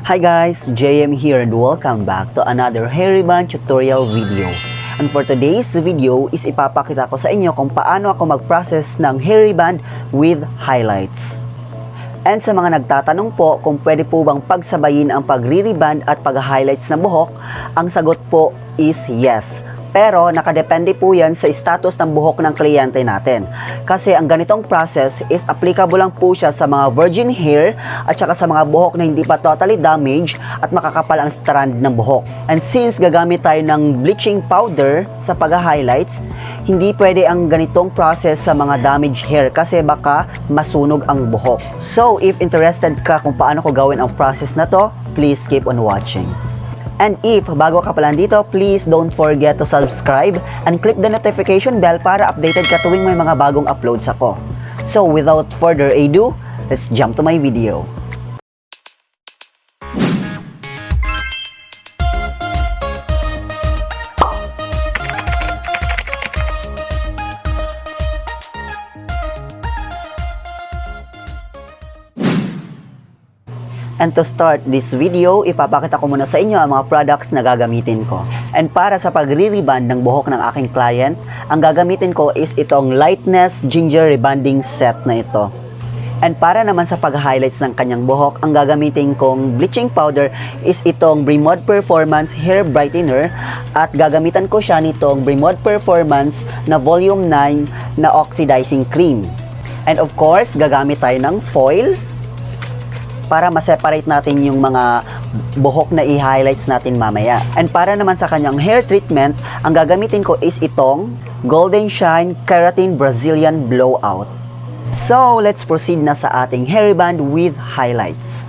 Hi guys, JM here and welcome back to another hair rebond tutorial video. And for today's video is ipapakita ko sa inyo kung paano ako mag-process ng hair rebond with highlights. And sa mga nagtatanong po kung pwede po bang pagsabayin ang pagre-rebond at pag-highlights ng buhok, ang sagot po is yes. Pero nakadepende po yan sa status ng buhok ng kliyente natin. Kasi ang ganitong process is applicable lang po siya sa mga virgin hair at saka sa mga buhok na hindi pa totally damaged at makakapal ang strand ng buhok. And since gagamit tayo ng bleaching powder sa pag-highlights, hindi pwede ang ganitong process sa mga damaged hair kasi baka masunog ang buhok. So if interested ka kung paano ko gawin ang process na to, please keep on watching. And if bago ka pa lang dito, please don't forget to subscribe and click the notification bell para updated ka tuwing may mga bagong uploads ako. So without further ado, let's jump to my video. And to start this video, ipapakita ko muna sa inyo ang mga products na gagamitin ko. And para sa pagre-rebond ng buhok ng aking client, ang gagamitin ko is itong Lightness Ginger Rebonding Set na ito. And para naman sa pag-highlights ng kanyang buhok, ang gagamitin kong bleaching powder is itong BREMOD Performance Hair Brightener at gagamitan ko siya nitong BREMOD Performance na Volume 9 na Oxidizing Cream. And of course, gagamit tayo ng foil para ma-separate natin yung mga buhok na i-highlights natin mamaya. And para naman sa kanyang hair treatment, ang gagamitin ko is itong Golden Shine Keratin Brazilian Blowout. So, let's proceed na sa ating hair rebond with highlights.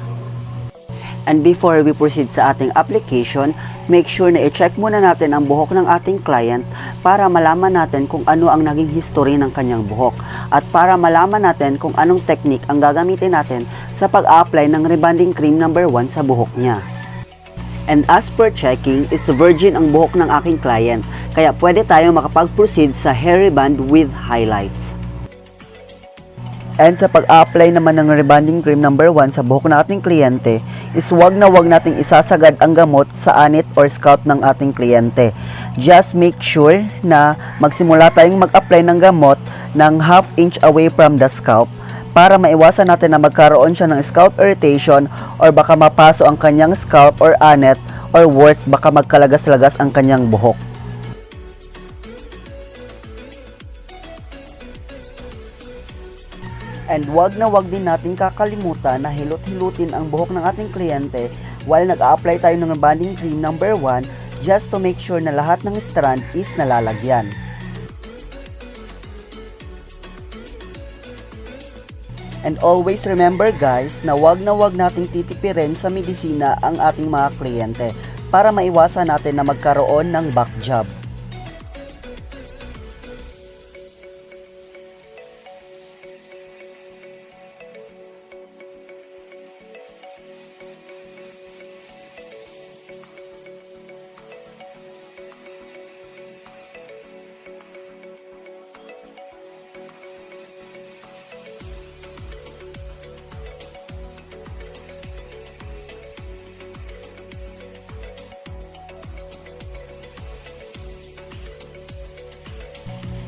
And before we proceed sa ating application, make sure na i-check muna natin ang buhok ng ating client para malaman natin kung ano ang naging history ng kanyang buhok at para malaman natin kung anong technique ang gagamitin natin sa pag-apply ng rebonding cream number 1 sa buhok niya. And as per checking, is virgin ang buhok ng aking client, kaya pwede tayo makapag-proceed sa hair rebond with highlights. And sa pag-apply naman ng rebonding cream number 1 sa buhok ng ating kliyente, is wag nating isasagad ang gamot sa anit or scalp ng ating kliyente. Just make sure na magsimula tayong mag-apply ng gamot ng 1/2 inch away from the scalp para maiwasan natin na magkaroon siya ng scalp irritation or baka mapaso ang kanyang scalp or anit or worse, baka magkalagas-lagas ang kanyang buhok. And wag din natin kakalimutan na hilot-hilutin ang buhok ng ating kliyente while nag-a-apply tayo ng rebonding cream number 1 just to make sure na lahat ng strand is nalalagyan. And always remember guys na wag nating titipirin sa medisina ang ating mga kliyente para maiwasan natin na magkaroon ng back job.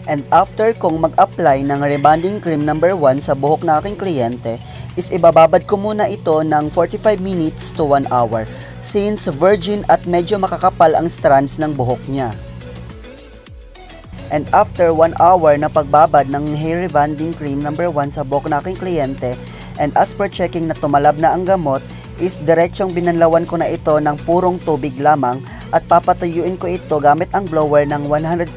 And after kong mag-apply ng rebonding cream number 1 sa buhok na aking kliyente, is ibababad ko muna ito ng 45 minutes to 1 hour since virgin at medyo makakapal ang strands ng buhok niya. And after 1 hour na pagbabad ng hair rebonding cream number 1 sa buhok na aking kliyente, and as per checking na tumalab na ang gamot, is diretsyong binanlawan ko na ito ng purong tubig lamang at papatuyuin ko ito gamit ang blower ng 100%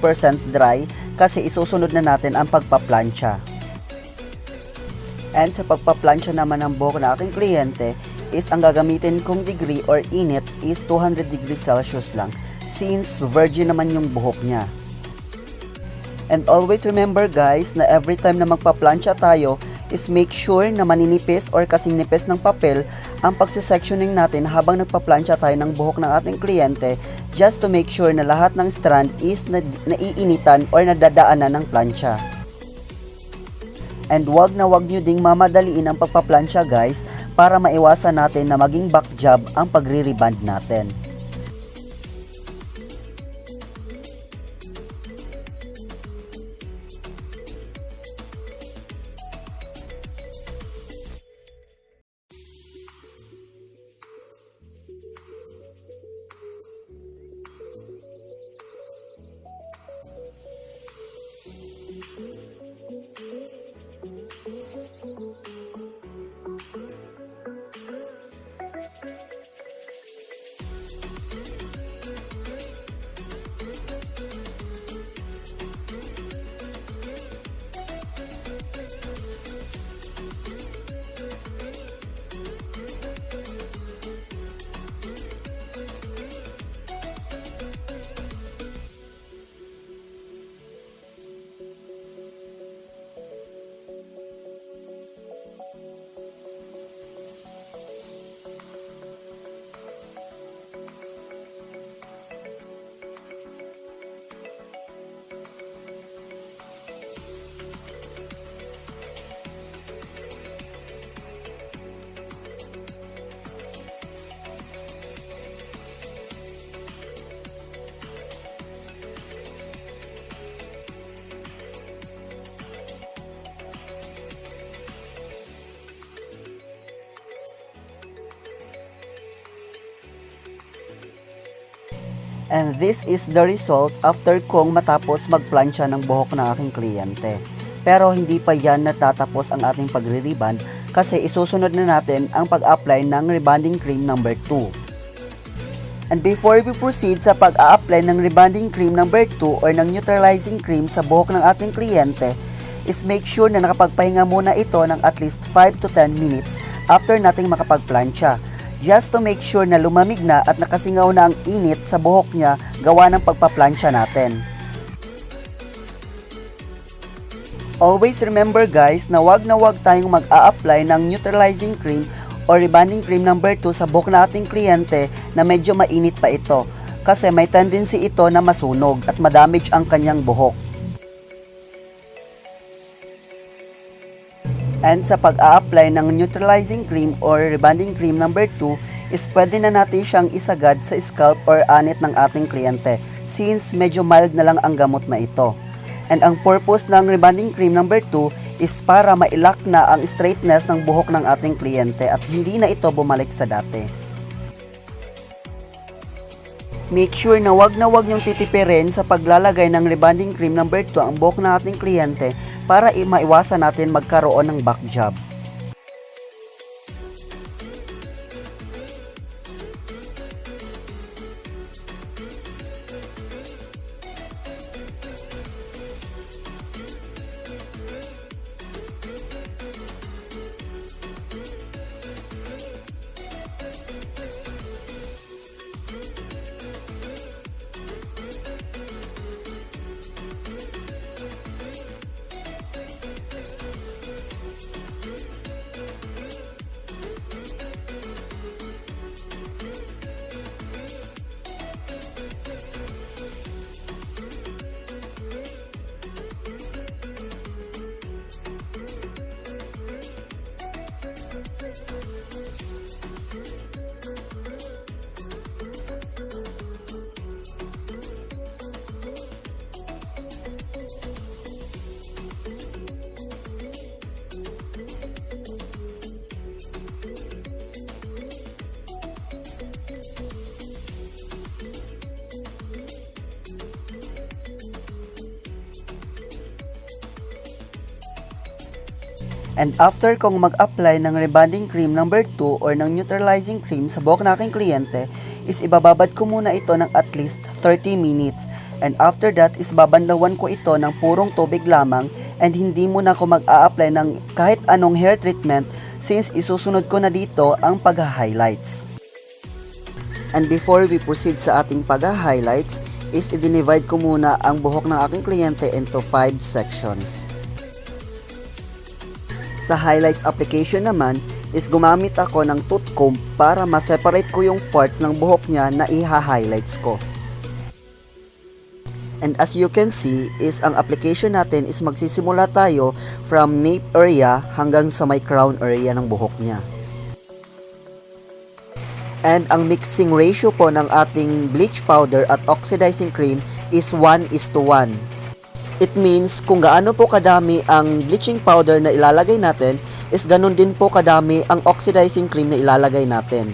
dry kasi isusunod na natin ang pagpaplansya. And sa pagpaplansya naman ng buhok na aking kliyente is ang gagamitin kong degree or init is 200 degrees Celsius lang since virgin naman yung buhok niya. And always remember guys na every time na magpaplansya tayo is make sure na maninipis or kasing nipis ng papel ang pagsisectioning natin habang nagpaplansya tayo ng buhok ng ating kliyente just to make sure na lahat ng strand is naiinitan or nadadaanan ng plansya. And wag nyo ding mamadaliin ang pagpaplansya guys para maiwasan natin na maging back job ang pagre-rebond natin. And this is the result after kong matapos magplansya ng buhok ng aking kliyente. Pero hindi pa yan natatapos ang ating pagre-rebond kasi isusunod na natin ang pag-apply ng rebonding cream number 2. And before we proceed sa pag-a-apply ng rebonding cream number 2 or ng neutralizing cream sa buhok ng ating kliyente, is make sure na nakapagpahinga muna ito ng at least 5 to 10 minutes after nating makapagplansya. Just to make sure na lumamig na at nakasingaw na ang init sa buhok niya gawa ng pagpaplansya natin. Always remember guys na wag tayong mag-a-apply ng neutralizing cream o rebonding cream number 2 sa buhok na ating kliyente na medyo mainit pa ito kasi may tendency ito na masunog at madamage ang kanyang buhok. And sa pag-a-apply ng neutralizing cream or rebonding cream number 2 is pwede na natin siyang isagad sa scalp or anit ng ating kliyente since medyo mild na lang ang gamot na ito. And ang purpose ng rebonding cream number 2 is para mailak na ang straightness ng buhok ng ating kliyente at hindi na ito bumalik sa dati. Make sure na wag niyong titipirin sa paglalagay ng rebonding cream number 2 ang buhok ng ating kliyente para maiwasan natin magkaroon ng back job. And after kong mag-apply ng rebonding cream number 2 or ng neutralizing cream sa buhok ng aking kliyente, is ibababad ko muna ito ng at least 30 minutes. And after that is babanlawan ko ito ng purong tubig lamang and hindi muna ako mag-a-apply ng kahit anong hair treatment since isusunod ko na dito ang pag-highlights. And before we proceed sa ating pag-highlights, is i-divide ko muna ang buhok ng aking kliyente into 5 sections. Sa highlights application naman is gumamit ako ng tooth comb para ma-separate ko yung parts ng buhok niya na iha-highlights ko. And as you can see is ang application natin is magsisimula tayo from nape area hanggang sa may crown area ng buhok niya. And ang mixing ratio po ng ating bleach powder at oxidizing cream is 1:1. It means kung gaano po kadami ang bleaching powder na ilalagay natin is ganun din po kadami ang oxidizing cream na ilalagay natin.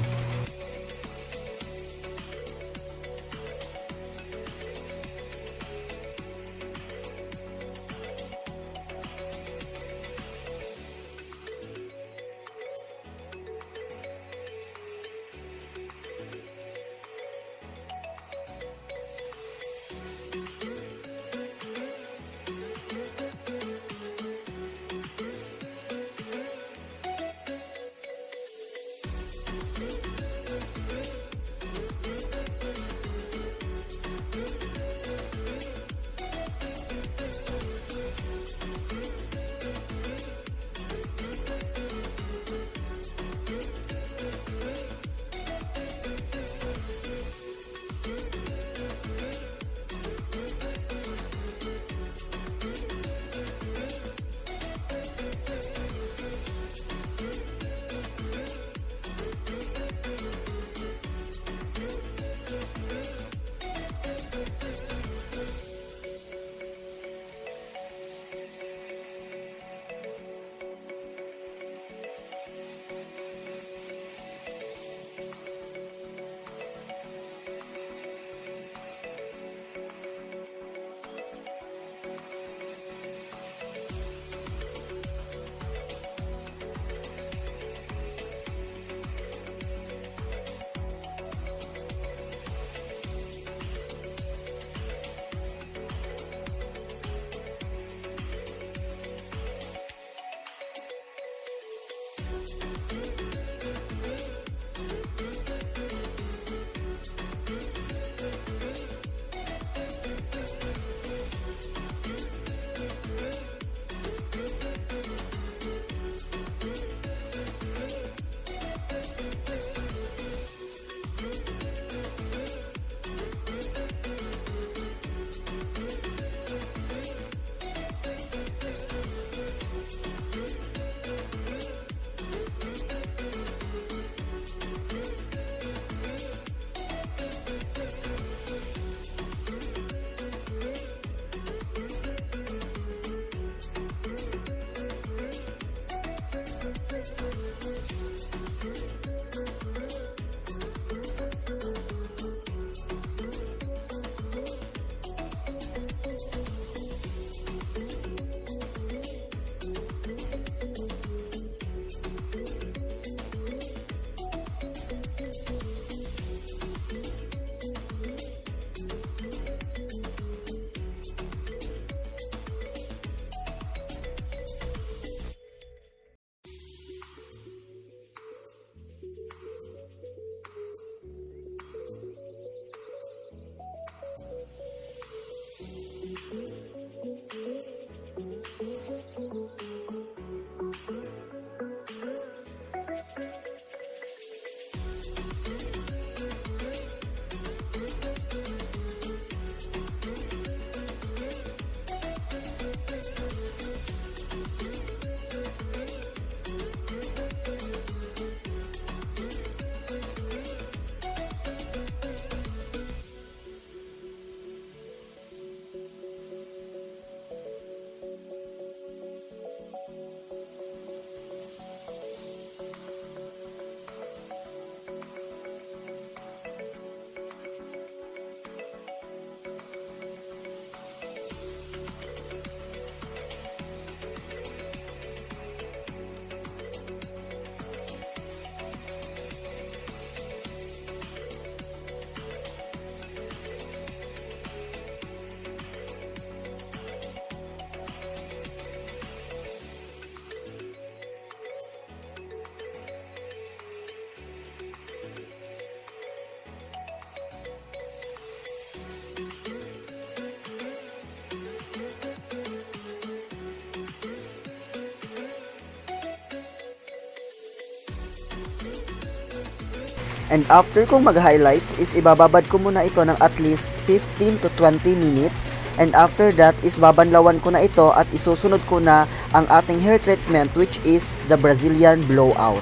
And after kong mag-highlights is ibababad ko muna ito ng at least 15 to 20 minutes. And after that is babanlawan ko na ito at isusunod ko na ang ating hair treatment, which is the Brazilian blowout.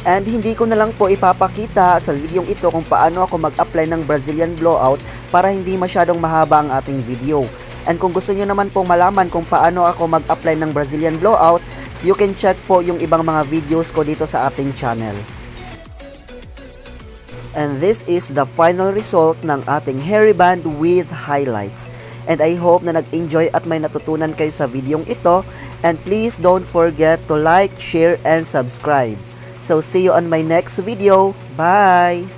And hindi ko na lang po ipapakita sa videong ito kung paano ako mag-apply ng Brazilian blowout para hindi masyadong mahaba ang ating video. And kung gusto nyo naman pong malaman kung paano ako mag-apply ng Brazilian blowout, you can check po yung ibang mga videos ko dito sa ating channel. And this is the final result ng ating hair rebond with highlights. And I hope na nag-enjoy at may natutunan kayo sa videong ito. And please don't forget to like, share, and subscribe. So see you on my next video. Bye!